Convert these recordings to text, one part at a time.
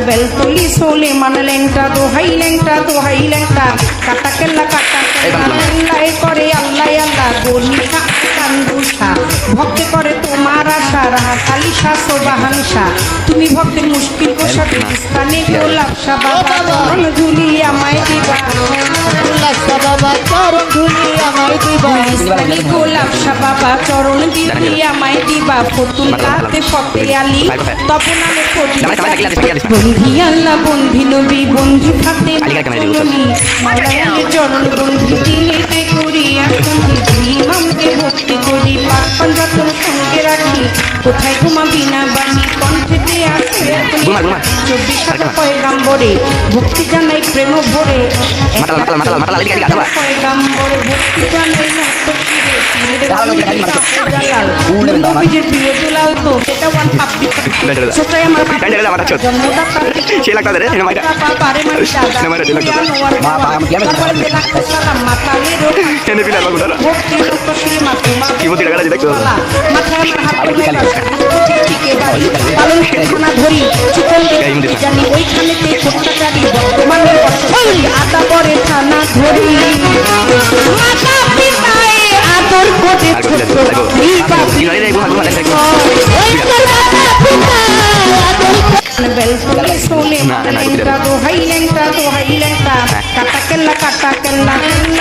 বেলতলি সোলে মানে ল্যাংটা দোহাই ল্যাংটা কাটা কেল্লা আল্লাহ করে আল্লাহ আল্লাহ গনিকা কান্দুষা ভক্তি করে তোমার আশা রাহা খালি শাসো বাহানসা তুমি ভক্তের মুশকিল কোষা স্থানে গোলাপ সা বাবা চরণ ধুলি আমায় দিবা বাবা চরণ ধুলি আমায় দিবা স্থানে গোলাপ সা বাবা চরণ দিবি আমায় দিবা ফতুল কাতে ফতে আলী তপন নামে বন্ধি আল্লাহ বন্ধি নবী বন্ধু খাতে মাওলানাকে চরণ বন্ধি দিলেতে করিয়া ইমামকে ভক্তি করি পাক পাঞ্জাতন সঙ্গে রাখি কোথায় ঘুমাবি না বাণী কণ্ঠেতে আসে 24 পয়গাম্বরে ভক্তি জানাই প্রেম ভরে পয়গাম্বরে ভক্তি জানাই নবীজির প্রিয় দুলাল তো এটা ওয়ান পাবলিক সেটাই আমার জন্মদাতা পারে আদা করে থানা ধরি আদর করে বেলতলি সোলে ল্যাংটা দোহাই ল্যাংটা কাটা কেল্লা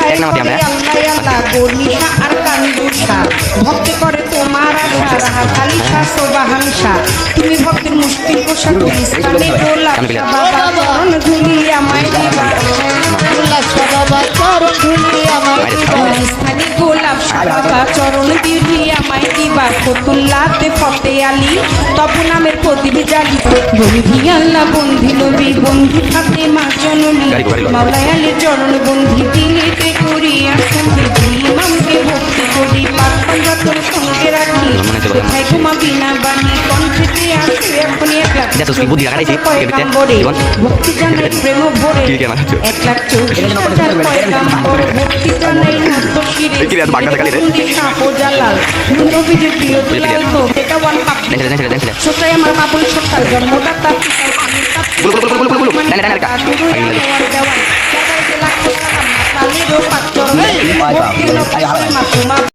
আল্লাহ গনিকা আর কান্দুষা ভক্তি করে তোমার আশা রাহা খালি শাসো বাহানসা তুমি ভক্তের মুশকিল কোষা স্থানে গোলাপ বাবা চরণ ধুলি আমায় দিবা বাবা চরণ ধুলি আমায় দিবা স্থানে গোলাপ বাবা চরণ দিবি আমায় দিবা ফতুল্লাতে ফতে আলী তপন নামের প্রদীপ জালি বন্ধি আল্লাহ বন্ধি নবী বন্ধু খাতে মা জননী মাওলায়ালের চরণ বন্ধি দিলেতে করিয়া সন্ধি ইমামকে ভক্তি করি পাক পাঞ্জাতন সঙ্গে রাখি কোথায় ঘুমাবি না বাণী কণ্ঠেতে আসে এখনই পয়গাম্বরে ভক্তি জানাই প্রেম ভরে 1,24,000 পয়গাম্বর ভক্তি জানাই জালাল নবীজির প্রিয় দুলাল তো এটা ওয়ান পাবলিক সেটাই আমার বাবুল সরকার জন্মদাতা